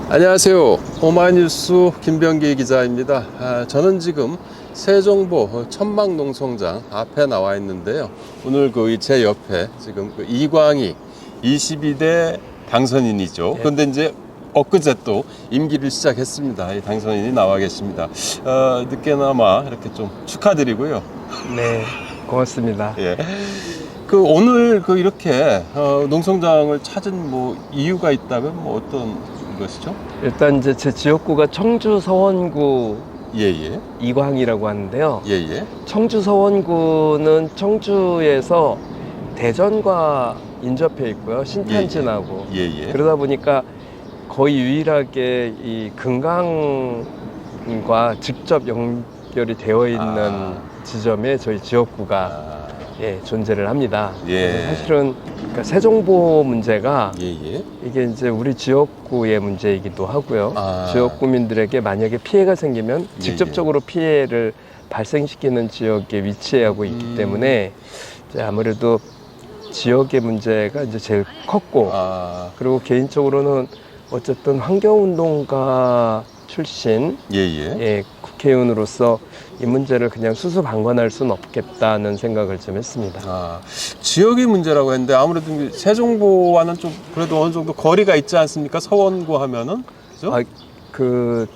안녕하세요. 오마이뉴스 김병기 기자입니다. 저는 지금 세종보 천막농성장 앞에 나와 있는데요. 오늘 제 옆에 지금 이광희 22대 당선인이죠. 예. 그런데 이제 엊그제 또 임기를 시작했습니다. 이 당선인이 나와 계십니다. 늦게나마 이렇게 좀 축하드리고요. 네, 고맙습니다. 예. 오늘 이렇게 농성장을 찾은 이유가 있다면 어떤 것이죠? 일단 이제 제 지역구가 청주 서원구 예예. 이광이라고 하는데요. 예예. 청주 서원구는 청주에서 대전과 인접해 있고요. 신탄진하고. 예예. 그러다 보니까 거의 유일하게 이 금강과 직접 연결이 되어 있는 지점에 저희 지역구가 존재를 합니다. 예. 그래서 사실은 그러니까 세종보 문제가 예예. 이게 이제 우리 지역구의 문제이기도 하고요. 아. 지역구민들에게 만약에 피해가 생기면 예, 직접적으로 피해를 발생시키는 지역에 위치하고 있기 때문에 이제 아무래도 지역의 문제가 이제 제일 컸고, 그리고 개인적으로는 어쨌든 환경운동가 출신 예예. 국회의원으로서 이 문제를 그냥 수수방관할 수는 없겠다는 생각을 좀 했습니다. 지역의 문제라고 했는데 아무래도 세종보와는 좀 그래도 어느 정도 거리가 있지 않습니까? 서원구 하면은 그죠?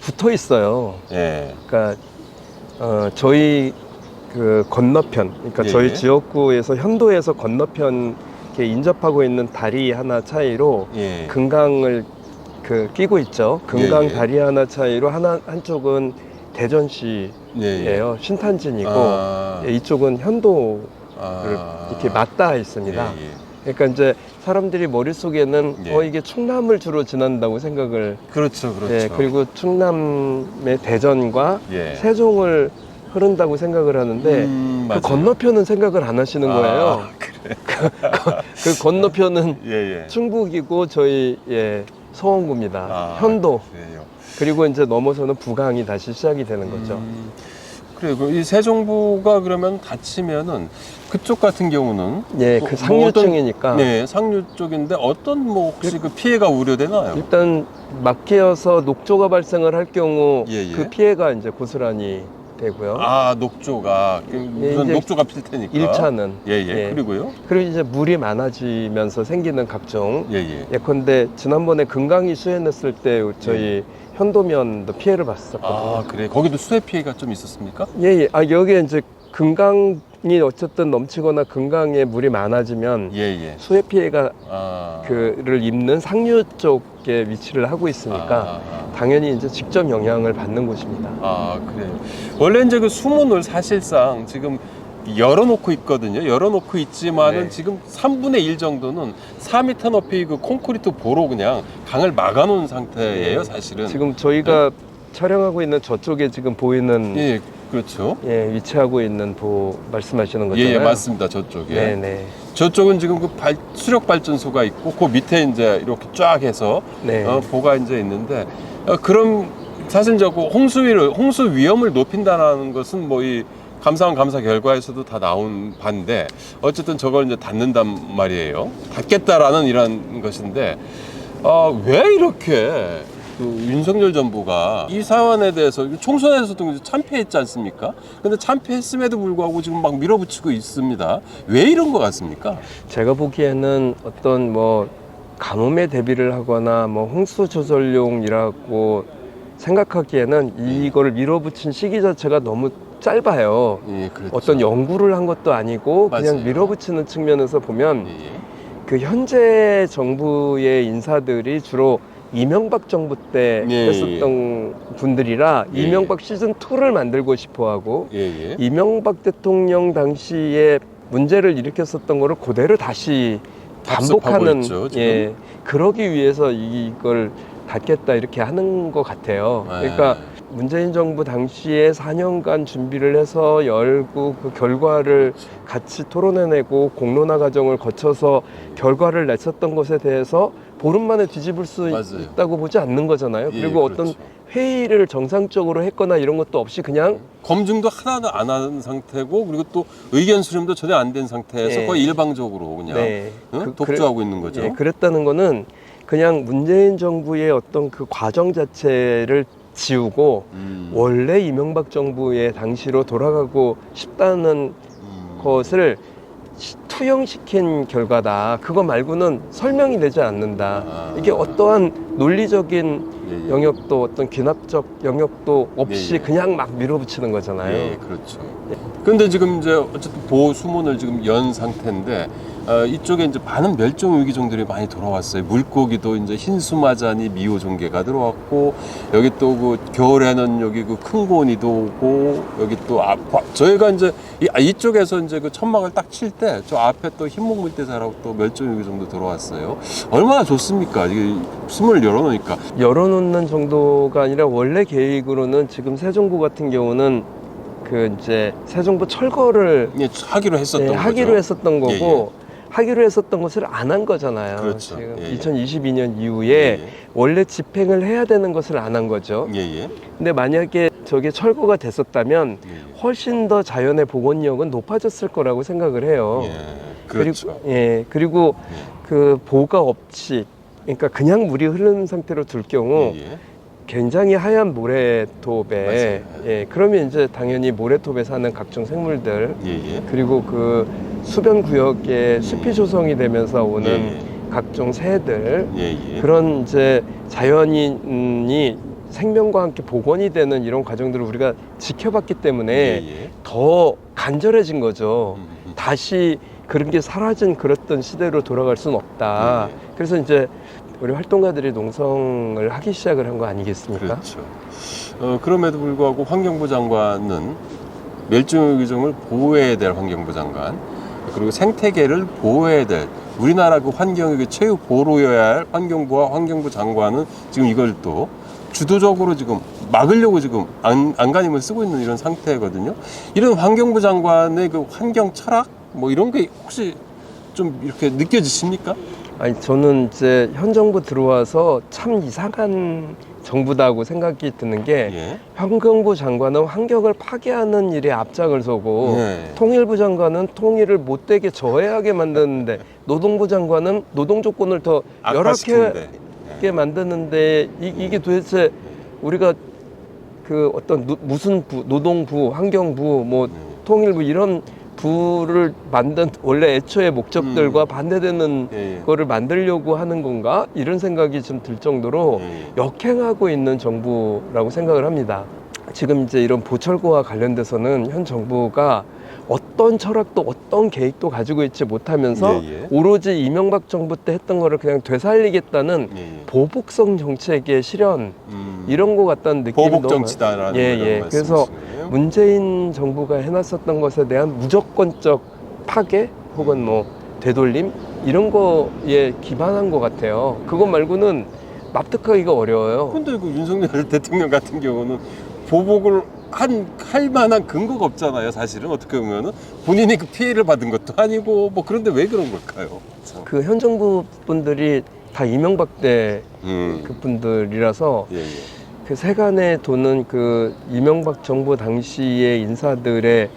붙어 있어요. 예. 그러니까 저희 건너편, 그러니까 예. 저희 지역구에서 현도에서 건너편 이렇게 인접하고 있는 다리 하나 차이로 예. 금강을 끼고 있죠. 금강 예. 다리 하나 차이로 한쪽은 대전시예요. 예. 신탄진이고 이쪽은 현도를 이렇게 맞닿아 있습니다. 예. 그러니까 이제 사람들이 머릿속에는 이게 충남을 주로 지난다고 생각을. 그렇죠. 그리고 충남의 대전과 예. 세종을 흐른다고 생각을 하는데 맞아요. 건너편은 생각을 안 하시는 거예요. 그래. 그 건너편은 예예. 충북이고 저희 서원구입니다. 현도. 그래요. 그리고 이제 넘어서는 부강이 다시 시작이 되는 거죠. 그리고 이 세종보가 그러면 닫히면은 그쪽 같은 경우는 그 상류층이니까. 네, 상류 쪽인데 어떤 혹시 피해가 우려되나요? 일단 막히어서 녹조가 발생을 할 경우 예. 그 피해가 이제 고스란히 되고요. 녹조가 무슨 이제 녹조가 필 테니까. 1차는 그리고요? 그리고 이제 물이 많아지면서 생기는 각종 예컨대 지난번에 금강이 수해냈을 때 저희 현도면도 피해를 봤었거든요. 그래. 거기도 수해 피해가 좀 있었습니까? 여기에 이제 금강이 어쨌든 넘치거나 금강에 물이 많아지면 수해 피해가 그를 입는 상류 쪽에 위치를 하고 있으니까 당연히 이제 직접 영향을 받는 곳입니다. 그래요. 원래 이제 수문을 사실상 지금 열어놓고 있거든요. 열어놓고 있지만은 지금 3분의 1 정도는 4m 높이 콘크리트 보로 그냥 강을 막아놓은 상태예요, 사실은. 지금 저희가 촬영하고 있는 저쪽에 지금 보이는 그렇죠. 위치하고 있는 말씀하시는 거잖아요. 맞습니다. 저쪽에. 네네. 저쪽은 지금 수력 발전소가 있고 그 밑에 이제 이렇게 쫙 해서 보가 이제 있는데 그럼 사실 홍수 위험을 높인다는 것은 이 감사원 감사 결과에서도 다 나온 바인데 어쨌든 저걸 이제 닫는단 말이에요. 닫겠다라는 이런 것인데 왜 이렇게 윤석열 정부가 이 사안에 대해서 총선에서도 참패했지 않습니까? 근데 참패했음에도 불구하고 지금 막 밀어붙이고 있습니다. 왜 이런 것 같습니까? 제가 보기에는 어떤 가뭄에 대비를 하거나 홍수 조절용이라고 생각하기에는 이거를 밀어붙인 시기 자체가 너무 짧아요. 그렇죠. 어떤 연구를 한 것도 아니고 그냥 맞아요. 밀어붙이는 측면에서 보면 현재 정부의 인사들이 주로 이명박 정부 때 했었던 분들이라 이명박 시즌2를 만들고 싶어하고 이명박 대통령 당시에 문제를 일으켰었던 거를 그대로 다시 반복하는 있죠, 그러기 위해서 이걸 닫겠다 이렇게 하는 것 같아요. 그러니까 문재인 정부 당시에 4년간 준비를 해서 열고 그 결과를 같이 토론해내고 공론화 과정을 거쳐서 결과를 냈었던 것에 대해서 보름 만에 뒤집을 수 있다고 보지 않는 거잖아요. 그리고 어떤 회의를 정상적으로 했거나 이런 것도 없이 그냥 검증도 하나도 안 한 상태고 그리고 또 의견 수렴도 전혀 안 된 상태에서 거의 일방적으로 그냥 독주하고 있는 거죠. 그랬다는 거는 그냥 문재인 정부의 어떤 그 과정 자체를 지우고 원래 이명박 정부의 당시로 돌아가고 싶다는 것을 투영시킨 결과다. 그거 말고는 설명이 되지 않는다. 이게 어떠한 논리적인 영역도 어떤 귀납적 영역도 없이 그냥 막 밀어붙이는 거잖아요. 예, 그렇죠. 근데 지금 이제 어쨌든 보호 수문을 지금 연 상태인데 이쪽에 이제 많은 멸종 위기종들이 많이 돌아왔어요. 물고기도 이제 흰수마자니 미호종계가 들어왔고 여기 또 그 겨울에는 여기 그 큰 고니도 오고 여기 또 저희가 이제 이쪽에서 이제 그 천막을 딱 칠 때 저 앞에 또 흰목물대사라고 또 멸종 위기종도 들어왔어요. 얼마나 좋습니까? 이게 수문을 열어놓으니까. 열어놓는 정도가 아니라 원래 계획으로는 지금 새정부 같은 경우는 그 이제 새정부 철거를 하기로 했었던 거죠. 하기로 했었던 거고 하기로 했었던 것을 안 한 거잖아요. 그렇죠. 지금 2022년 이후에 원래 집행을 해야 되는 것을 안 한 거죠. 근데 만약에 저게 철거가 됐었다면 훨씬 더 자연의 복원력은 높아졌을 거라고 생각을 해요. 그렇죠. 그리고 그 보가 없이 그러니까 그냥 물이 흐르는 상태로 둘 경우 굉장히 하얀 모래톱에 그러면 이제 당연히 모래톱에 사는 각종 생물들 그리고 그 수변 구역에 숲이 조성이 되면서 오는 각종 새들 그런 이제 자연이 생명과 함께 복원이 되는 이런 과정들을 우리가 지켜봤기 때문에 더 간절해진 거죠. 다시 그런 게 사라진 그랬던 시대로 돌아갈 수는 없다. 그래서 이제 우리 활동가들이 농성을 하기 시작을 한 거 아니겠습니까? 그렇죠. 그럼에도 불구하고 환경부 장관은 멸종위기종을 보호해야 될 환경부 장관, 그리고 생태계를 보호해야 될 우리나라 그 환경의 최후 보루여야 할 환경부와 환경부 장관은 지금 이걸 또 주도적으로 지금 막으려고 지금 안간힘을 쓰고 있는 이런 상태거든요. 이런 환경부 장관의 그 환경 철학 뭐 이런 게 혹시 좀 이렇게 느껴지십니까? 아니 저는 이제 현 정부 들어와서 참 이상한 정부다고 생각이 드는 게 환경부 장관은 환경을 파괴하는 일에 앞장을 서고 통일부 장관은 통일을 못되게 저해하게 만드는데 노동부 장관은 노동 조건을 더 열악하게 만드는데 이게 도대체 우리가 그 어떤 무슨 부, 노동부, 환경부, 뭐 통일부 이런 부를 만든 원래 애초의 목적들과 반대되는 거를 만들려고 하는 건가? 이런 생각이 좀 들 정도로 역행하고 있는 정부라고 생각을 합니다. 지금 이제 이런 보철고와 관련돼서는 현 정부가 어떤 철학도 어떤 계획도 가지고 있지 못하면서 오로지 이명박 정부 때 했던 거를 그냥 되살리겠다는 보복성 정책의 실현 이런 거 같다는 느낌이 보복 정치다라는 그래서 문재인 정부가 해놨었던 것에 대한 무조건적 파괴 혹은 뭐 되돌림 이런 거에 기반한 것 같아요. 그것 말고는 납득하기가 어려워요. 근데 그 윤석열 대통령 같은 경우는 보복을 할 만한 근거가 없잖아요. 사실은 어떻게 보면은 본인이 그 피해를 받은 것도 아니고 뭐 그런데 왜 그런 걸까요? 그 현 정부 분들이 다 이명박 때 그 분들이라서 그 세간에 도는 그 이명박 정부 당시의 인사들의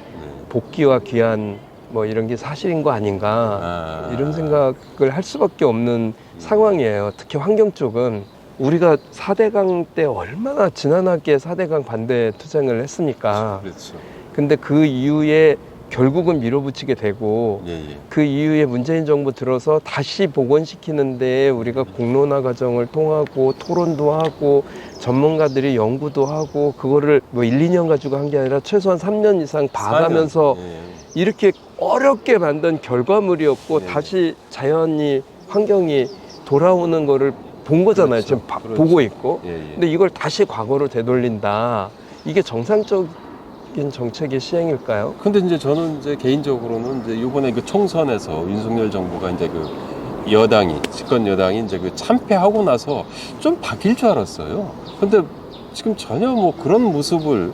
복귀와 귀환 뭐 이런 게 사실인 거 아닌가 이런 생각을 할 수밖에 없는 상황이에요. 특히 환경 쪽은 우리가 4대강 때 얼마나 지난하게 4대강 반대 투쟁을 했습니까? 그렇죠. 근데 그 이후에 결국은 밀어붙이게 되고 그 이후에 문재인 정부 들어서 다시 복원시키는 데 우리가 공론화 과정을 통하고 토론도 하고 전문가들이 연구도 하고 그거를 뭐 1, 2년 가지고 한 게 아니라 최소한 3년 이상 봐가면서 이렇게 어렵게 만든 결과물이었고 다시 자연이 환경이 돌아오는 거를 본 거잖아요. 지금 보고 있고. 근데 이걸 다시 과거로 되돌린다. 이게 정상적인 정책의 시행일까요? 근데 이제 저는 이제 개인적으로는 이제 이번에 그 총선에서 윤석열 정부가 이제 그 여당이 집권 여당이 이제 그 참패하고 나서 좀 바뀔 줄 알았어요. 근데 지금 전혀 뭐 그런 모습을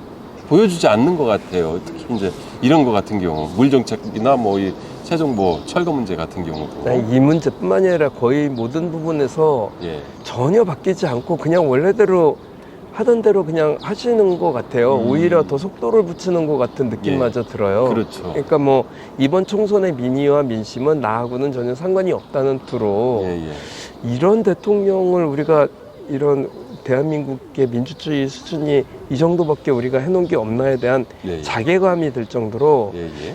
보여주지 않는 것 같아요. 특히 이제 이런 거 같은 경우 물 정책이나 뭐 이 세종보 철거 문제 같은 경우도 이 문제뿐만이 아니라 거의 모든 부분에서 전혀 바뀌지 않고 그냥 원래대로 하던 대로 그냥 하시는 것 같아요. 오히려 더 속도를 붙이는 것 같은 느낌마저 들어요. 그렇죠. 그러니까 뭐 이번 총선의 민의와 민심은 나하고는 전혀 상관이 없다는 투로 이런 대통령을 우리가 이런 대한민국의 민주주의 수준이 이 정도밖에 우리가 해놓은 게 없나에 대한 자괴감이 들 정도로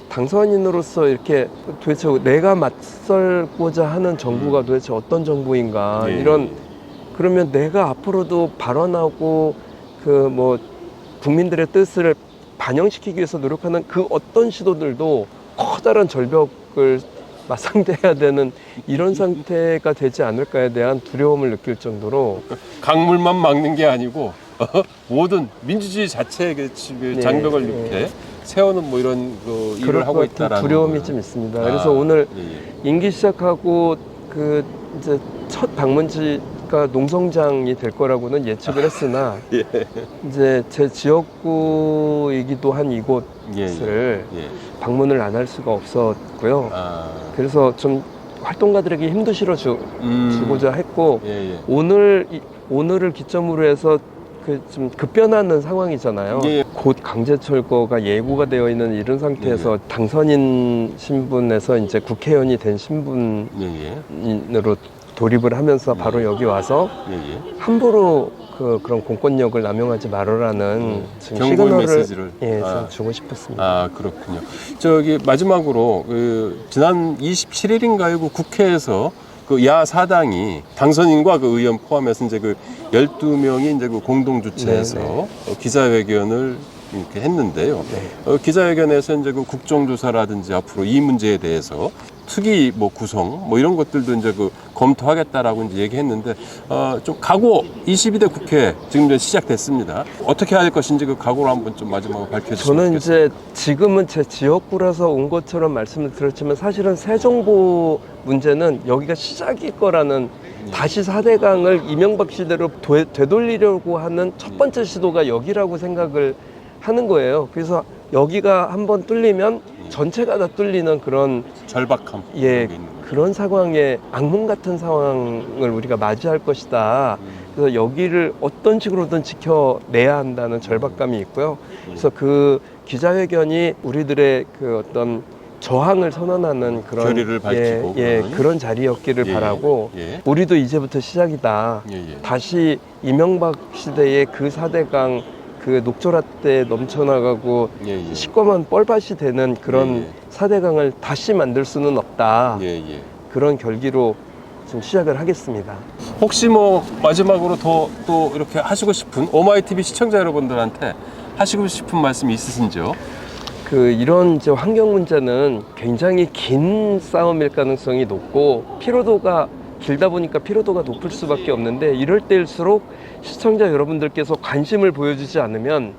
당선인으로서 이렇게 도대체 내가 맞설고자 하는 정부가 도대체 어떤 정부인가 이런 그러면 내가 앞으로도 발언하고 그 뭐 국민들의 뜻을 반영시키기 위해서 노력하는 그 어떤 시도들도 커다란 절벽을 맞상대해야 되는 이런 상태가 되지 않을까에 대한 두려움을 느낄 정도로 강물만 막는 게 아니고 모든 민주주의 자체의 그 장벽을 이렇게 세우는 뭐 이런 그 일을 하고 있다라는 두려움이 거예요. 좀 있습니다. 그래서 오늘 임기 시작하고 그 이제 첫 방문지가 농성장이 될 거라고는 예측을 했으나 이제 제 지역구이기도 한 이곳을 방문을 안 할 수가 없었고요. 그래서 좀 활동가들에게 힘도 실어주고자 했고 오늘을 기점으로 해서 그 좀 급변하는 상황이잖아요. 곧 강제철거가 예고가 되어 있는 이런 상태에서 당선인 신분에서 이제 국회의원이 된 신분으로 돌입을 하면서 바로 여기 와서 함부로 그런 공권력을 남용하지 말아라는 경고의 메시지를 좀 주고 싶었습니다. 아, 그렇군요. 저기 마지막으로 그 지난 27일인가요? 그 국회에서 그 야 사당이 당선인과 그 의원 포함해서 이제 그 12명이 이제 그 공동 주최해서 기자회견을 이렇게 했는데요. 기자회견에서 이제 그 국정조사라든지 앞으로 이 문제에 대해서 특위 뭐 구성 뭐 이런 것들도 이제 그 검토하겠다라고 이제 얘기했는데 좀 각오 22대 국회 지금 이제 시작됐습니다. 어떻게 할 것인지 그 각오를 한번 좀 마지막으로 밝혀주시면 저는 좋겠습니다. 이제 지금은 제 지역구라서 온 것처럼 말씀을 드렸지만 사실은 새정보 문제는 여기가 시작일 거라는 다시 4대강을 이명박 시대로 되돌리려고 하는 첫 번째 시도가 여기라고 생각을 하는 거예요. 그래서 여기가 한번 뚫리면 전체가 다 뚫리는 그런 절박함. 그런 상황에 악몽 같은 상황을 우리가 맞이할 것이다. 그래서 여기를 어떤 식으로든 지켜내야 한다는 절박감이 있고요. 그래서 그 기자회견이 우리들의 그 어떤 저항을 선언하는 그런 결의를 밝히고 그런 자리였기를 바라고 우리도 이제부터 시작이다. 다시 이명박 시대의 그 4대강 그 녹조라 때 넘쳐나가고 시꺼먼 뻘밭이 되는 그런 4대강을 다시 만들 수는 없다. 그런 결기로 좀 시작을 하겠습니다. 혹시 뭐 마지막으로 또 이렇게 하시고 싶은 오마이TV 시청자 여러분들한테 하시고 싶은 말씀이 있으신지요? 이런 이제 환경 문제는 굉장히 긴 싸움일 가능성이 높고 피로도가 길다 보니까 피로도가 높을 수밖에 없는데 이럴 때일수록 시청자 여러분들께서 관심을 보여주지 않으면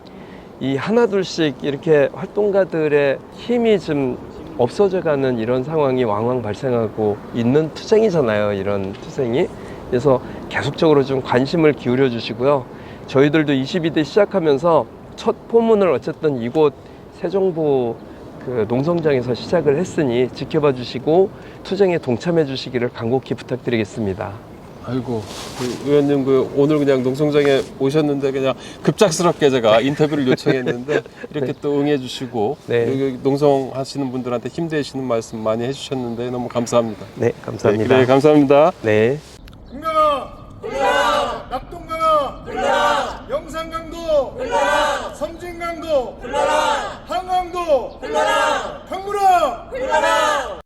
이 하나둘씩 이렇게 활동가들의 힘이 좀 없어져가는 이런 상황이 왕왕 발생하고 있는 투쟁이잖아요. 이런 투쟁이. 그래서 계속적으로 좀 관심을 기울여 주시고요. 저희들도 22대 시작하면서 첫 포문을 어쨌든 이곳 새정보 그 농성장에서 시작을 했으니 지켜봐 주시고 투쟁에 동참해 주시기를 간곡히 부탁드리겠습니다. 아이고, 의원님 오늘 그냥 농성장에 오셨는데 그냥 급작스럽게 제가 인터뷰를 요청했는데 이렇게 또 응해주시고 여기 농성하시는 분들한테 힘내시는 말씀 많이 해주셨는데 너무 감사합니다. 네, 감사합니다. 네, 감사합니다. 네. 금강아 불러라, 낙동강아 불러라, 영산강도 불러라, 섬진강도 불러라, 한강도 불러라, 강물아 불러라.